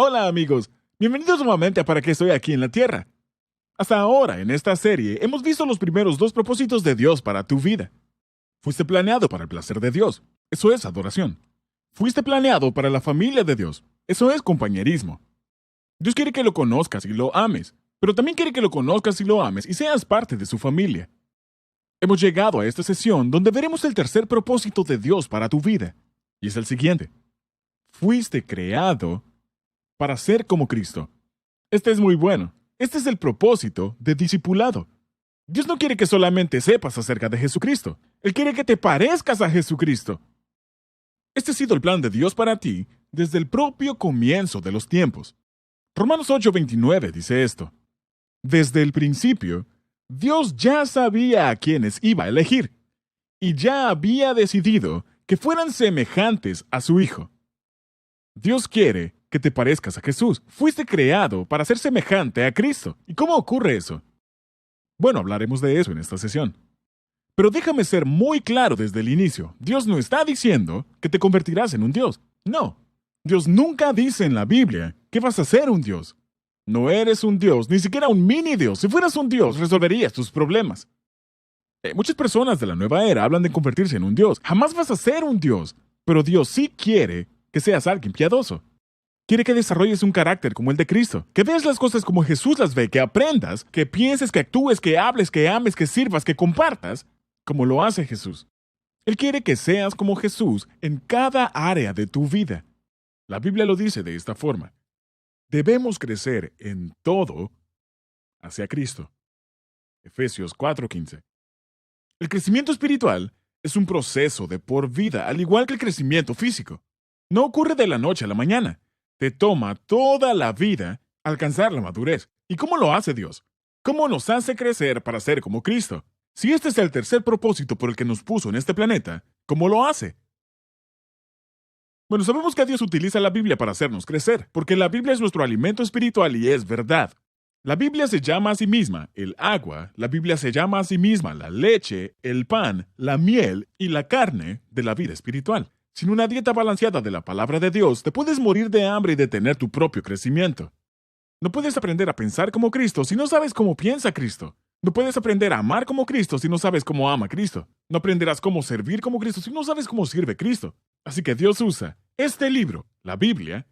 Hola amigos, bienvenidos nuevamente a Para qué estoy aquí en la Tierra. Hasta ahora, en esta serie, hemos visto los primeros dos propósitos de Dios para tu vida. Fuiste planeado para el placer de Dios, eso es adoración. Fuiste planeado para la familia de Dios, eso es compañerismo. Dios quiere que lo conozcas y lo ames, pero también quiere que lo conozcas y lo ames y seas parte de su familia. Hemos llegado a esta sesión donde veremos el tercer propósito de Dios para tu vida, y es el siguiente. Fuiste creado para ser como Cristo. Este es muy bueno. Este es el propósito de discipulado. Dios no quiere que solamente sepas acerca de Jesucristo. Él quiere que te parezcas a Jesucristo. Este ha sido el plan de Dios para ti desde el propio comienzo de los tiempos. Romanos 8:29 dice esto. Desde el principio, Dios ya sabía a quienes iba a elegir, y ya había decidido que fueran semejantes a su Hijo. Dios quiere que te parezcas a Jesús. Fuiste creado para ser semejante a Cristo. ¿Y cómo ocurre eso? Bueno, hablaremos de eso en esta sesión. Pero déjame ser muy claro desde el inicio. Dios no está diciendo que te convertirás en un Dios. No. Dios nunca dice en la Biblia que vas a ser un Dios. No eres un Dios, ni siquiera un mini Dios. Si fueras un Dios, resolverías tus problemas. Muchas personas de la nueva era hablan de convertirse en un Dios. Jamás vas a ser un Dios. Pero Dios sí quiere que seas alguien piadoso. Quiere que desarrolles un carácter como el de Cristo, que veas las cosas como Jesús las ve, que aprendas, que pienses, que actúes, que hables, que ames, que sirvas, que compartas, como lo hace Jesús. Él quiere que seas como Jesús en cada área de tu vida. La Biblia lo dice de esta forma. Debemos crecer en todo hacia Cristo. Efesios 4:15. El crecimiento espiritual es un proceso de por vida, al igual que el crecimiento físico. No ocurre de la noche a la mañana. Te toma toda la vida alcanzar la madurez. ¿Y cómo lo hace Dios? ¿Cómo nos hace crecer para ser como Cristo? Si este es el tercer propósito por el que nos puso en este planeta, ¿cómo lo hace? Bueno, sabemos que Dios utiliza la Biblia para hacernos crecer, porque la Biblia es nuestro alimento espiritual y es verdad. La Biblia se llama a sí misma el agua, la Biblia se llama a sí misma la leche, el pan, la miel y la carne de la vida espiritual. Sin una dieta balanceada de la palabra de Dios, te puedes morir de hambre y detener tu propio crecimiento. No puedes aprender a pensar como Cristo si no sabes cómo piensa Cristo. No puedes aprender a amar como Cristo si no sabes cómo ama Cristo. No aprenderás cómo servir como Cristo si no sabes cómo sirve Cristo. Así que Dios usa este libro, la Biblia,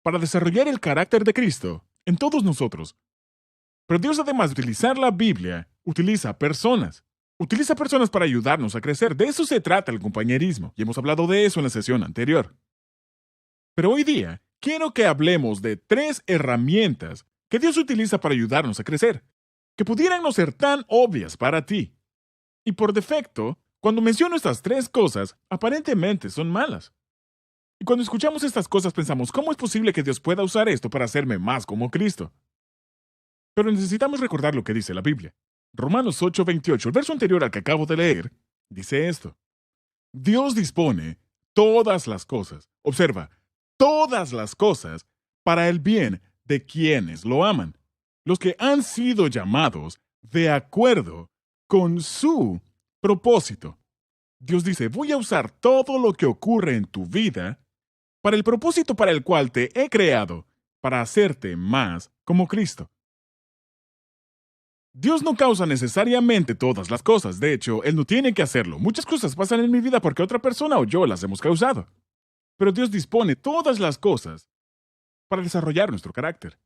para desarrollar el carácter de Cristo en todos nosotros. Pero Dios, además de utilizar la Biblia, utiliza personas. Utiliza personas para ayudarnos a crecer. De eso se trata el compañerismo, y hemos hablado de eso en la sesión anterior. Pero hoy día, quiero que hablemos de 3 herramientas que Dios utiliza para ayudarnos a crecer, que pudieran no ser tan obvias para ti. Y por defecto, cuando menciono estas 3 cosas, aparentemente son malas. Y cuando escuchamos estas cosas pensamos, ¿cómo es posible que Dios pueda usar esto para hacerme más como Cristo? Pero necesitamos recordar lo que dice la Biblia. Romanos 8:28, el verso anterior al que acabo de leer, dice esto. Dios dispone todas las cosas, observa, todas las cosas para el bien de quienes lo aman, los que han sido llamados de acuerdo con su propósito. Dios dice, voy a usar todo lo que ocurre en tu vida para el propósito para el cual te he creado, para hacerte más como Cristo. Dios no causa necesariamente todas las cosas. De hecho, Él no tiene que hacerlo. Muchas cosas pasan en mi vida porque otra persona o yo las hemos causado. Pero Dios dispone todas las cosas para desarrollar nuestro carácter.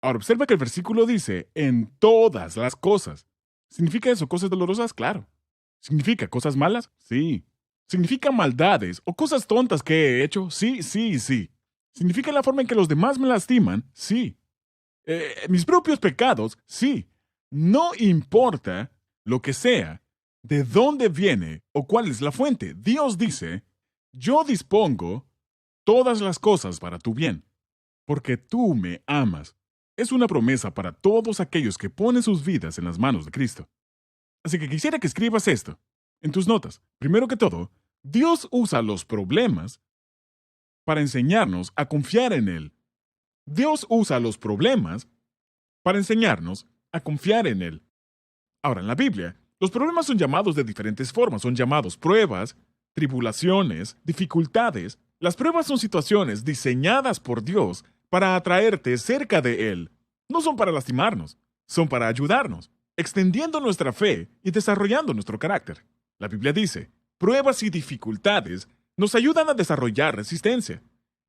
Ahora, observa que el versículo dice, en todas las cosas. ¿Significa eso cosas dolorosas? Claro. ¿Significa cosas malas? Sí. ¿Significa maldades o cosas tontas que he hecho? Sí, sí, sí. ¿Significa la forma en que los demás me lastiman? Sí. ¿Mis propios pecados? Sí. No importa lo que sea, de dónde viene o cuál es la fuente. Dios dice, yo dispongo todas las cosas para tu bien, porque tú me amas. Es una promesa para todos aquellos que ponen sus vidas en las manos de Cristo. Así que quisiera que escribas esto en tus notas. Primero que todo, Dios usa los problemas para enseñarnos a confiar en Él. Dios usa los problemas para enseñarnos a confiar en Él. Ahora, en la Biblia, los problemas son llamados de diferentes formas. Son llamados pruebas, tribulaciones, dificultades. Las pruebas son situaciones diseñadas por Dios para atraerte cerca de Él. No son para lastimarnos, son para ayudarnos, extendiendo nuestra fe y desarrollando nuestro carácter. La Biblia dice, pruebas y dificultades nos ayudan a desarrollar resistencia.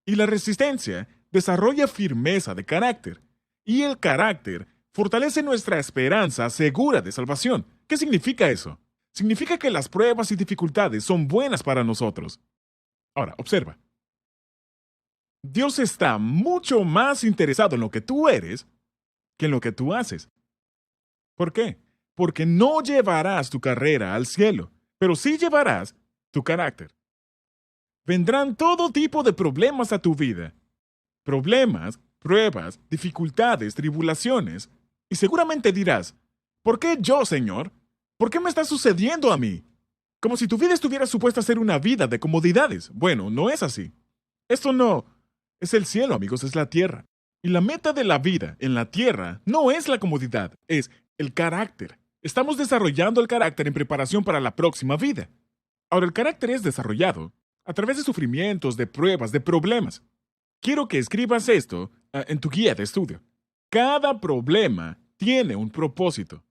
Y la resistencia desarrolla firmeza de carácter. Y el carácter fortalece nuestra esperanza segura de salvación. ¿Qué significa eso? Significa que las pruebas y dificultades son buenas para nosotros. Ahora, observa. Dios está mucho más interesado en lo que tú eres que en lo que tú haces. ¿Por qué? Porque no llevarás tu carrera al cielo, pero sí llevarás tu carácter. Vendrán todo tipo de problemas a tu vida. Problemas, pruebas, dificultades, tribulaciones. Y seguramente dirás, ¿por qué yo, Señor? ¿Por qué me está sucediendo a mí? Como si tu vida estuviera supuesta a ser una vida de comodidades. Bueno, no es así. Esto no es el cielo, amigos, es la tierra. Y la meta de la vida en la tierra no es la comodidad, es el carácter. Estamos desarrollando el carácter en preparación para la próxima vida. Ahora, el carácter es desarrollado a través de sufrimientos, de pruebas, de problemas. Quiero que escribas esto en tu guía de estudio. Cada problema tiene un propósito.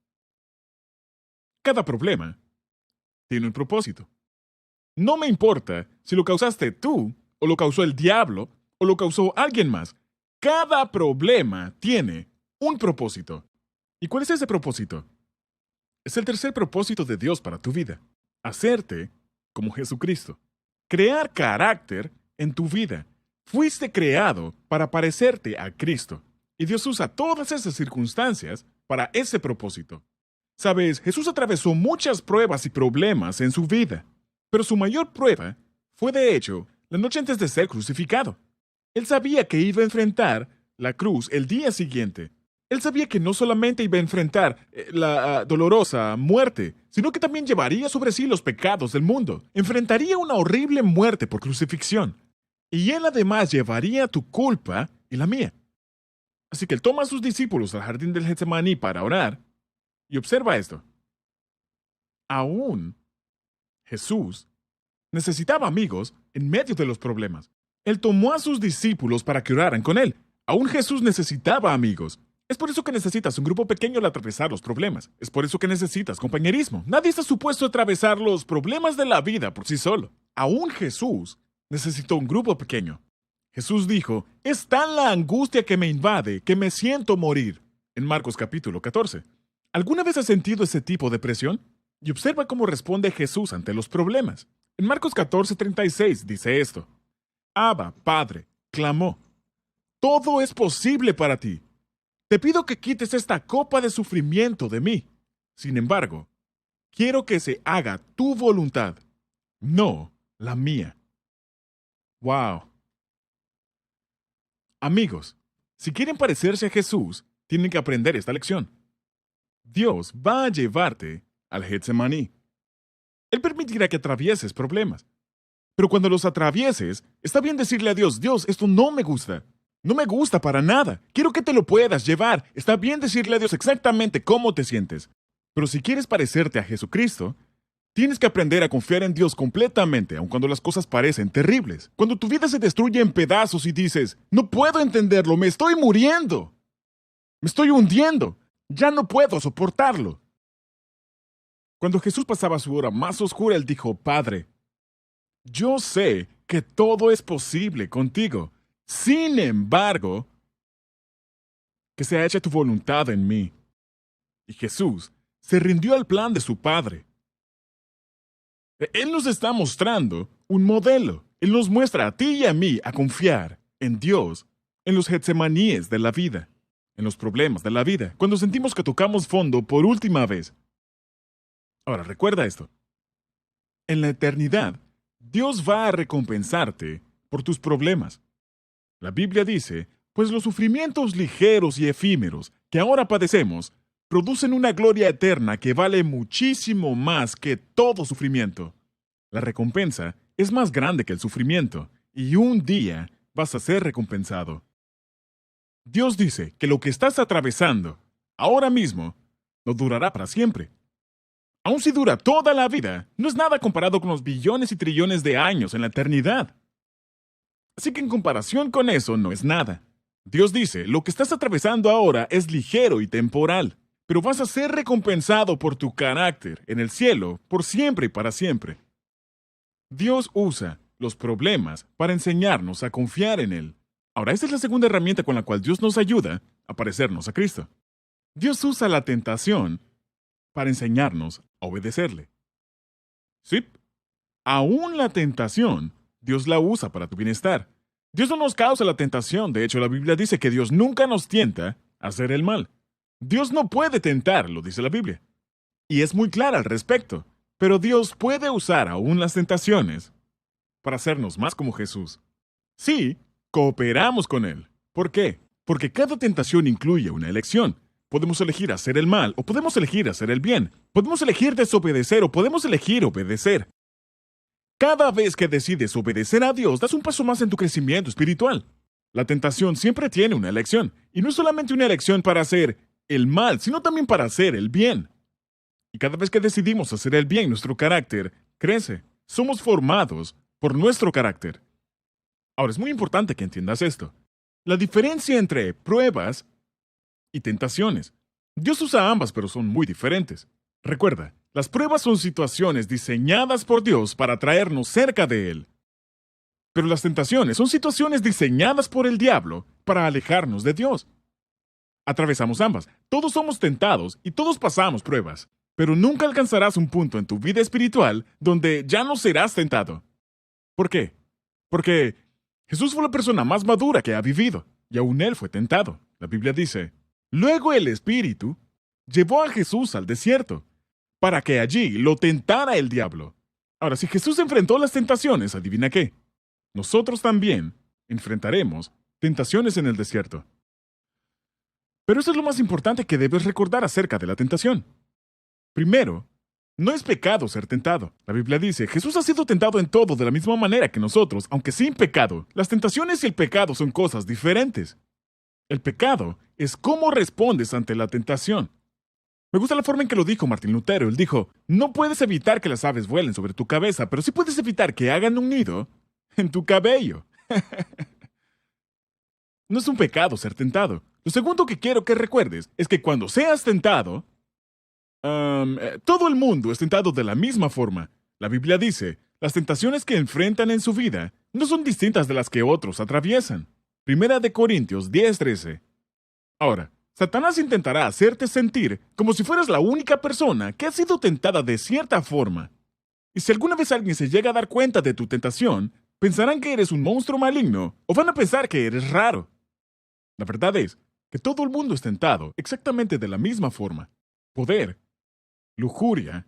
Cada problema tiene un propósito. No me importa si lo causaste tú, o lo causó el diablo, o lo causó alguien más. Cada problema tiene un propósito. ¿Y cuál es ese propósito? Es el tercer propósito de Dios para tu vida. Hacerte como Jesucristo. Crear carácter en tu vida. Fuiste creado para parecerte a Cristo. Y Dios usa todas esas circunstancias para ese propósito. Sabes, Jesús atravesó muchas pruebas y problemas en su vida. Pero su mayor prueba fue, de hecho, la noche antes de ser crucificado. Él sabía que iba a enfrentar la cruz el día siguiente. Él sabía que no solamente iba a enfrentar la dolorosa muerte, sino que también llevaría sobre sí los pecados del mundo. Enfrentaría una horrible muerte por crucifixión. Y él además llevaría tu culpa y la mía. Así que él toma a sus discípulos al jardín del Getsemaní para orar. Y observa esto. Aún Jesús necesitaba amigos en medio de los problemas. Él tomó a sus discípulos para que oraran con él. Aún Jesús necesitaba amigos. Es por eso que necesitas un grupo pequeño al atravesar los problemas. Es por eso que necesitas compañerismo. Nadie está supuesto a atravesar los problemas de la vida por sí solo. Aún Jesús necesitó un grupo pequeño. Jesús dijo, es tan la angustia que me invade que me siento morir. En Marcos capítulo 14. ¿Alguna vez has sentido ese tipo de presión? Y observa cómo responde Jesús ante los problemas. En Marcos 14:36 dice esto. Abba, Padre, clamó. Todo es posible para ti. Te pido que quites esta copa de sufrimiento de mí. Sin embargo, quiero que se haga tu voluntad, no la mía. ¡Wow! Amigos, si quieren parecerse a Jesús, tienen que aprender esta lección. Dios va a llevarte al Getsemaní. Él permitirá que atravieses problemas. Pero cuando los atravieses, está bien decirle a Dios, Dios, esto no me gusta. No me gusta para nada. Quiero que te lo puedas llevar. Está bien decirle a Dios exactamente cómo te sientes. Pero si quieres parecerte a Jesucristo, tienes que aprender a confiar en Dios completamente, aun cuando las cosas parecen terribles. Cuando tu vida se destruye en pedazos y dices, no puedo entenderlo, me estoy muriendo. Me estoy hundiendo. Ya no puedo soportarlo. Cuando Jesús pasaba su hora más oscura, él dijo, Padre, yo sé que todo es posible contigo. Sin embargo, que sea hecha tu voluntad en mí. Y Jesús se rindió al plan de su Padre. Él nos está mostrando un modelo. Él nos muestra a ti y a mí a confiar en Dios, en los Getsemaníes de la vida, en los problemas de la vida, cuando sentimos que tocamos fondo por última vez. Ahora, recuerda esto. En la eternidad, Dios va a recompensarte por tus problemas. La Biblia dice, pues los sufrimientos ligeros y efímeros que ahora padecemos producen una gloria eterna que vale muchísimo más que todo sufrimiento. La recompensa es más grande que el sufrimiento, y un día vas a ser recompensado. Dios dice que lo que estás atravesando ahora mismo no durará para siempre. Aun si dura toda la vida, no es nada comparado con los billones y trillones de años en la eternidad. Así que en comparación con eso no es nada. Dios dice, lo que estás atravesando ahora es ligero y temporal, pero vas a ser recompensado por tu carácter en el cielo por siempre y para siempre. Dios usa los problemas para enseñarnos a confiar en Él. Ahora, esta es la segunda herramienta con la cual Dios nos ayuda a parecernos a Cristo. Dios usa la tentación para enseñarnos a obedecerle. Sí, aún la tentación, Dios la usa para tu bienestar. Dios no nos causa la tentación. De hecho, la Biblia dice que Dios nunca nos tienta a hacer el mal. Dios no puede tentar, lo dice la Biblia. Y es muy clara al respecto. Pero Dios puede usar aún las tentaciones para hacernos más como Jesús. Sí, cooperamos con Él. ¿Por qué? Porque cada tentación incluye una elección. Podemos elegir hacer el mal o podemos elegir hacer el bien. Podemos elegir desobedecer o podemos elegir obedecer. Cada vez que decides obedecer a Dios, das un paso más en tu crecimiento espiritual. La tentación siempre tiene una elección, y no es solamente una elección para hacer el mal, sino también para hacer el bien. Y cada vez que decidimos hacer el bien, nuestro carácter crece. Somos formados por nuestro carácter. Ahora, es muy importante que entiendas esto. La diferencia entre pruebas y tentaciones. Dios usa ambas, pero son muy diferentes. Recuerda, las pruebas son situaciones diseñadas por Dios para traernos cerca de Él. Pero las tentaciones son situaciones diseñadas por el diablo para alejarnos de Dios. Atravesamos ambas. Todos somos tentados y todos pasamos pruebas. Pero nunca alcanzarás un punto en tu vida espiritual donde ya no serás tentado. ¿Por qué? Porque Jesús fue la persona más madura que ha vivido, y aún Él fue tentado. La Biblia dice, luego el Espíritu llevó a Jesús al desierto, para que allí lo tentara el diablo. Ahora, si Jesús enfrentó las tentaciones, ¿adivina qué? Nosotros también enfrentaremos tentaciones en el desierto. Pero eso es lo más importante que debes recordar acerca de la tentación. Primero, no es pecado ser tentado. La Biblia dice, Jesús ha sido tentado en todo de la misma manera que nosotros, aunque sin pecado. Las tentaciones y el pecado son cosas diferentes. El pecado es cómo respondes ante la tentación. Me gusta la forma en que lo dijo Martín Lutero. Él dijo, no puedes evitar que las aves vuelen sobre tu cabeza, pero sí puedes evitar que hagan un nido en tu cabello. No es un pecado ser tentado. Lo segundo que quiero que recuerdes es que cuando seas tentado, todo el mundo es tentado de la misma forma. La Biblia dice, las tentaciones que enfrentan en su vida no son distintas de las que otros atraviesan. Primera de Corintios 10:13. Ahora, Satanás intentará hacerte sentir como si fueras la única persona que ha sido tentada de cierta forma. Y si alguna vez alguien se llega a dar cuenta de tu tentación, pensarán que eres un monstruo maligno o van a pensar que eres raro. La verdad es que todo el mundo es tentado exactamente de la misma forma. Poder, lujuria,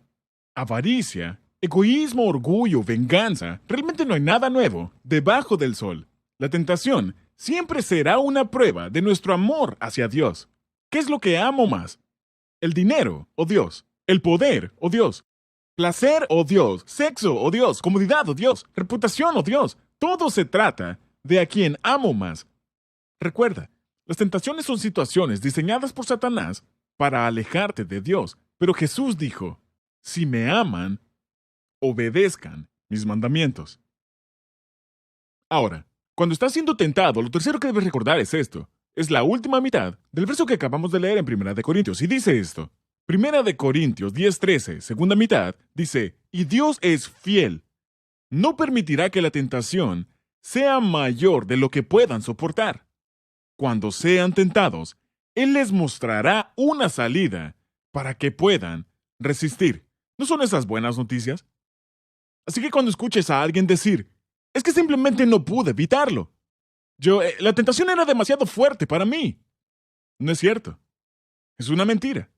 avaricia, egoísmo, orgullo, venganza. Realmente no hay nada nuevo debajo del sol. La tentación siempre será una prueba de nuestro amor hacia Dios. ¿Qué es lo que amo más? ¿El dinero o Dios? ¿El poder o Dios? ¿Placer o Dios? ¿Sexo o Dios? ¿Comodidad o Dios? ¿Reputación o Dios? Todo se trata de a quien amo más. Recuerda, las tentaciones son situaciones diseñadas por Satanás para alejarte de Dios. Pero Jesús dijo, si me aman, obedezcan mis mandamientos. Ahora, cuando estás siendo tentado, lo tercero que debes recordar es esto. Es la última mitad del verso que acabamos de leer en 1 de Corintios, y dice esto. 1 de Corintios 10:13, segunda mitad, dice, y Dios es fiel. No permitirá que la tentación sea mayor de lo que puedan soportar. Cuando sean tentados, Él les mostrará una salida para que puedan resistir. ¿No son esas buenas noticias? Así que cuando escuches a alguien decir, es que simplemente no pude evitarlo. La tentación era demasiado fuerte para mí. No es cierto. Es una mentira.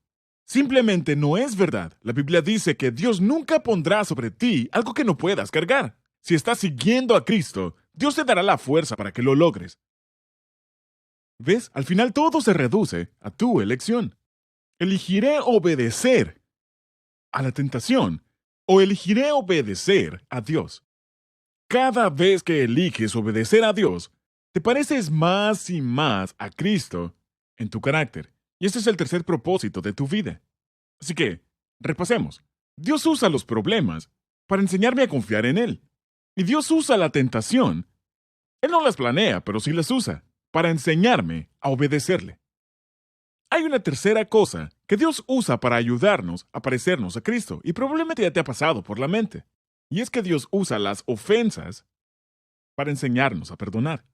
Simplemente no es verdad. La Biblia dice que Dios nunca pondrá sobre ti algo que no puedas cargar. Si estás siguiendo a Cristo, Dios te dará la fuerza para que lo logres. ¿Ves? Al final todo se reduce a tu elección. ¿Elegiré obedecer a la tentación o elegiré obedecer a Dios? Cada vez que eliges obedecer a Dios, te pareces más y más a Cristo en tu carácter. Y ese es el tercer propósito de tu vida. Así que, repasemos. Dios usa los problemas para enseñarme a confiar en Él. Y Dios usa la tentación. Él no las planea, pero sí las usa, para enseñarme a obedecerle. Hay una tercera cosa que Dios usa para ayudarnos a parecernos a Cristo, y probablemente ya te ha pasado por la mente. Y es que Dios usa las ofensas para enseñarnos a perdonar.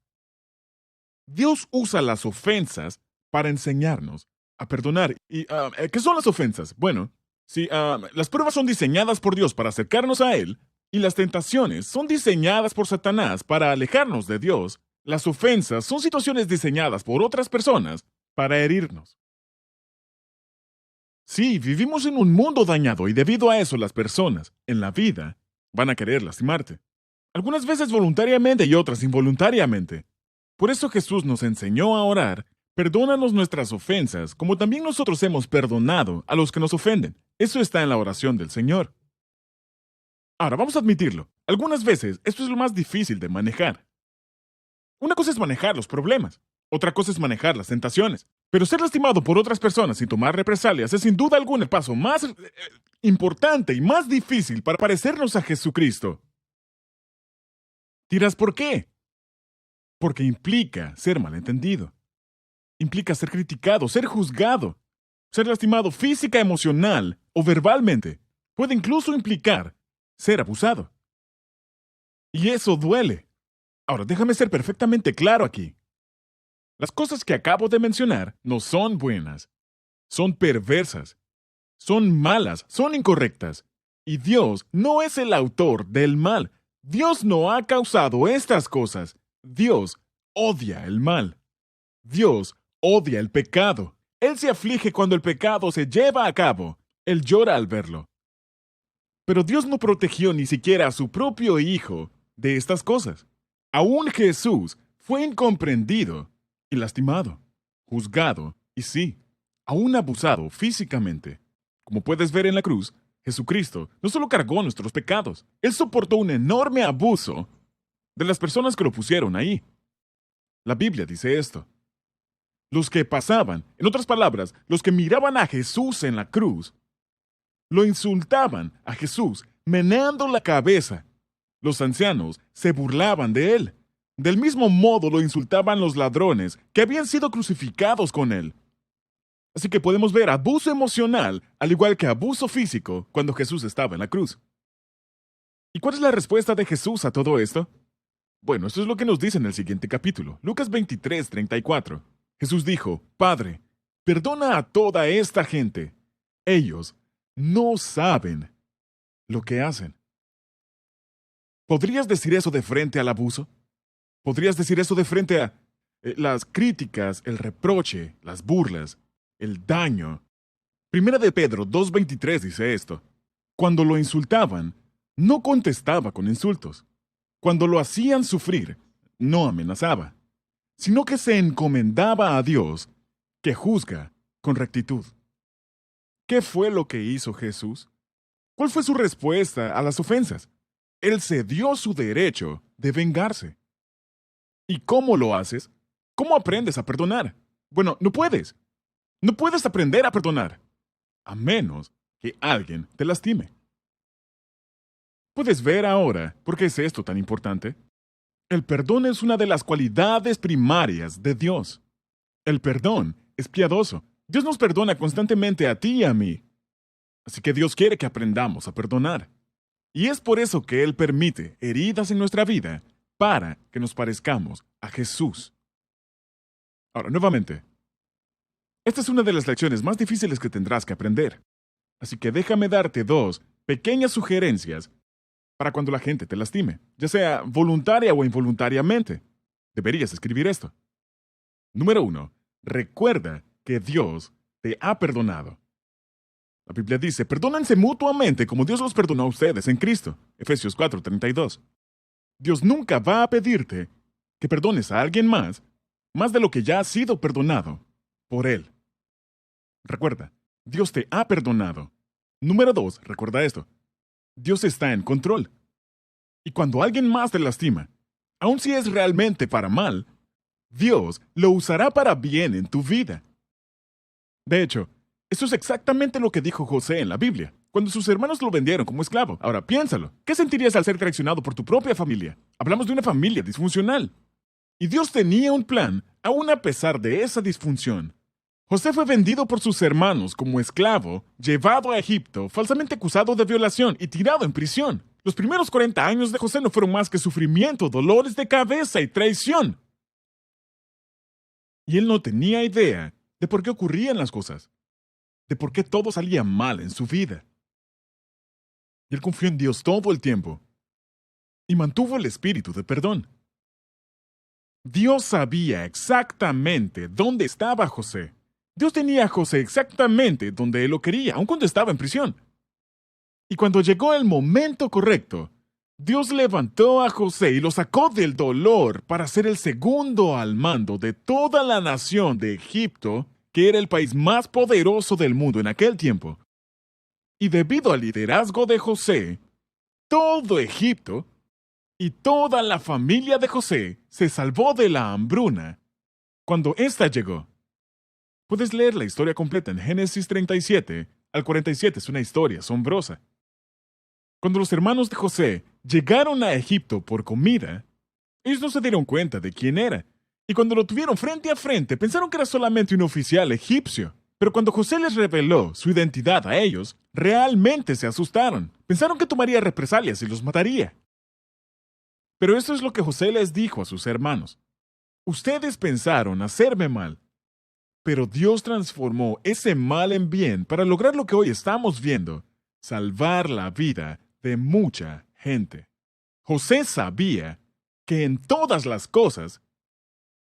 Dios usa las ofensas para enseñarnos a perdonar. ¿Y qué son las ofensas? Bueno, si las pruebas son diseñadas por Dios para acercarnos a Él, y las tentaciones son diseñadas por Satanás para alejarnos de Dios, las ofensas son situaciones diseñadas por otras personas para herirnos. Sí, vivimos en un mundo dañado y debido a eso las personas, en la vida, van a querer lastimarte. Algunas veces voluntariamente y otras involuntariamente. Por eso Jesús nos enseñó a orar: perdónanos nuestras ofensas, como también nosotros hemos perdonado a los que nos ofenden. Eso está en la oración del Señor. Ahora, vamos a admitirlo. Algunas veces esto es lo más difícil de manejar. Una cosa es manejar los problemas, otra cosa es manejar las tentaciones. Pero ser lastimado por otras personas sin tomar represalias es sin duda alguna el paso más importante y más difícil para parecernos a Jesucristo. Dirás, ¿por qué? Porque implica ser malentendido. Implica ser criticado, ser juzgado, ser lastimado física, emocional o verbalmente. Puede incluso implicar ser abusado. Y eso duele. Ahora, déjame ser perfectamente claro aquí. Las cosas que acabo de mencionar no son buenas, son perversas, son malas, son incorrectas. Y Dios no es el autor del mal. Dios no ha causado estas cosas. Dios odia el mal. Dios odia el pecado. Él se aflige cuando el pecado se lleva a cabo. Él llora al verlo. Pero Dios no protegió ni siquiera a su propio Hijo de estas cosas. Aún Jesús fue incomprendido y lastimado, juzgado y sí, aún abusado físicamente. Como puedes ver en la cruz, Jesucristo no solo cargó nuestros pecados, Él soportó un enorme abuso de las personas que lo pusieron ahí. La Biblia dice esto. Los que pasaban, en otras palabras, los que miraban a Jesús en la cruz, lo insultaban a Jesús, meneando la cabeza. Los ancianos se burlaban de él. Del mismo modo lo insultaban los ladrones que habían sido crucificados con él. Así que podemos ver abuso emocional, al igual que abuso físico, cuando Jesús estaba en la cruz. ¿Y cuál es la respuesta de Jesús a todo esto? Bueno, esto es lo que nos dice en el siguiente capítulo, Lucas 23:34. Jesús dijo: Padre, perdona a toda esta gente. Ellos no saben lo que hacen. ¿Podrías decir eso de frente al abuso? ¿Podrías decir eso de frente a las críticas, el reproche, las burlas, el daño? Primera de Pedro 2:23 dice esto. Cuando lo insultaban, no contestaba con insultos. Cuando lo hacían sufrir, no amenazaba, sino que se encomendaba a Dios, que juzga con rectitud. ¿Qué fue lo que hizo Jesús? ¿Cuál fue su respuesta a las ofensas? Él cedió su derecho de vengarse. ¿Y cómo lo haces? ¿Cómo aprendes a perdonar? Bueno, no puedes. No puedes aprender a perdonar, a menos que alguien te lastime. ¿Puedes ver ahora por qué es esto tan importante? El perdón es una de las cualidades primarias de Dios. El perdón es piadoso. Dios nos perdona constantemente a ti y a mí. Así que Dios quiere que aprendamos a perdonar. Y es por eso que Él permite heridas en nuestra vida para que nos parezcamos a Jesús. Ahora, nuevamente, esta es una de las lecciones más difíciles que tendrás que aprender. Así que déjame darte dos pequeñas sugerencias para cuando la gente te lastime, ya sea voluntaria o involuntariamente. Deberías escribir esto. Número 1. Recuerda que Dios te ha perdonado. La Biblia dice: perdónense mutuamente como Dios los perdonó a ustedes en Cristo. Efesios 4:32. Dios nunca va a pedirte que perdones a alguien más de lo que ya has sido perdonado por Él. Recuerda, Dios te ha perdonado. Número 2, recuerda esto. Dios está en control. Y cuando alguien más te lastima, aun si es realmente para mal, Dios lo usará para bien en tu vida. De hecho, eso es exactamente lo que dijo José en la Biblia, cuando sus hermanos lo vendieron como esclavo. Ahora, piénsalo. ¿Qué sentirías al ser traicionado por tu propia familia? Hablamos de una familia disfuncional. Y Dios tenía un plan Aún a pesar de esa disfunción, José fue vendido por sus hermanos como esclavo, llevado a Egipto, falsamente acusado de violación y tirado en prisión. Los primeros 40 años de José no fueron más que sufrimiento, dolores de cabeza y traición. Y él no tenía idea de por qué ocurrían las cosas, de por qué todo salía mal en su vida. Y él confió en Dios todo el tiempo y mantuvo el espíritu de perdón. Dios sabía exactamente dónde estaba José. Dios tenía a José exactamente donde él lo quería, aun cuando estaba en prisión. Y cuando llegó el momento correcto, Dios levantó a José y lo sacó del dolor para ser el segundo al mando de toda la nación de Egipto, que era el país más poderoso del mundo en aquel tiempo. Y debido al liderazgo de José, todo Egipto y toda la familia de José se salvó de la hambruna cuando ésta llegó. Puedes leer la historia completa en Génesis 37 al 47, es una historia asombrosa. Cuando los hermanos de José llegaron a Egipto por comida, ellos no se dieron cuenta de quién era, y cuando lo tuvieron frente a frente pensaron que era solamente un oficial egipcio. Pero cuando José les reveló su identidad a ellos, realmente se asustaron. Pensaron que tomaría represalias y los mataría. Pero esto es lo que José les dijo a sus hermanos. Ustedes pensaron hacerme mal, pero Dios transformó ese mal en bien para lograr lo que hoy estamos viendo, salvar la vida de mucha gente. José sabía que en todas las cosas,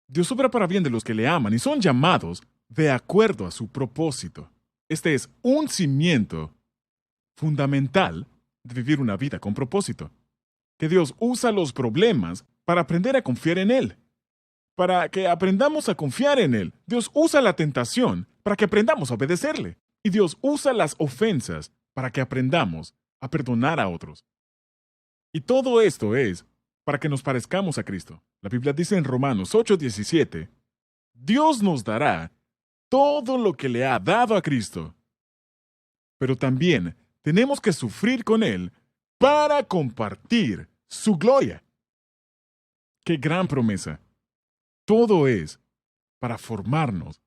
Dios obra para bien de los que le aman y son llamados de acuerdo a su propósito. Este es un cimiento fundamental de vivir una vida con propósito. Que Dios usa los problemas para aprender a confiar en Él. Para que aprendamos a confiar en Él. Dios usa la tentación para que aprendamos a obedecerle. Y Dios usa las ofensas para que aprendamos a perdonar a otros. Y todo esto es para que nos parezcamos a Cristo. La Biblia dice en Romanos 8:17, Dios nos dará todo lo que le ha dado a Cristo. Pero también tenemos que sufrir con Él para compartir su gloria. ¡Qué gran promesa! Todo es para formarnos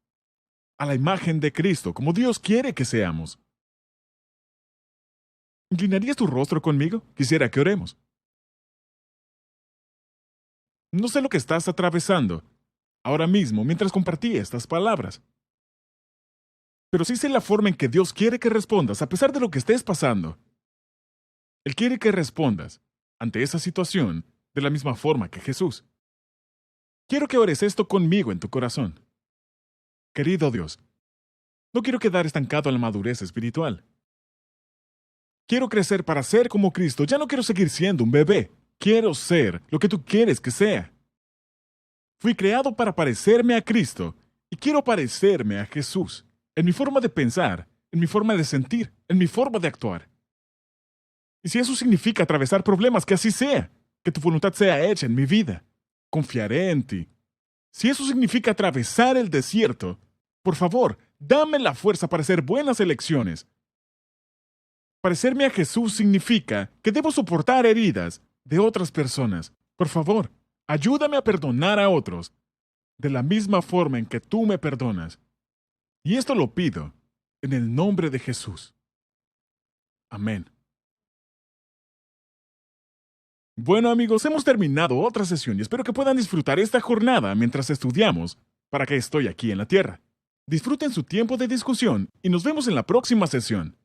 a la imagen de Cristo, como Dios quiere que seamos. ¿Inclinarías tu rostro conmigo? Quisiera que oremos. No sé lo que estás atravesando ahora mismo mientras compartí estas palabras. Pero sí sé la forma en que Dios quiere que respondas a pesar de lo que estés pasando. Él quiere que respondas ante esa situación de la misma forma que Jesús. Quiero que ores esto conmigo en tu corazón. Querido Dios, no quiero quedar estancado en la madurez espiritual. Quiero crecer para ser como Cristo. Ya no quiero seguir siendo un bebé. Quiero ser lo que tú quieres que sea. Fui creado para parecerme a Cristo y quiero parecerme a Jesús en mi forma de pensar, en mi forma de sentir, en mi forma de actuar. Y si eso significa atravesar problemas, que así sea, que tu voluntad sea hecha en mi vida. Confiaré en ti. Si eso significa atravesar el desierto, por favor, dame la fuerza para hacer buenas elecciones. Parecerme a Jesús significa que debo soportar heridas de otras personas. Por favor, ayúdame a perdonar a otros de la misma forma en que tú me perdonas. Y esto lo pido en el nombre de Jesús. Amén. Bueno amigos, hemos terminado otra sesión y espero que puedan disfrutar esta jornada mientras estudiamos para que estoy aquí en la tierra. Disfruten su tiempo de discusión y nos vemos en la próxima sesión.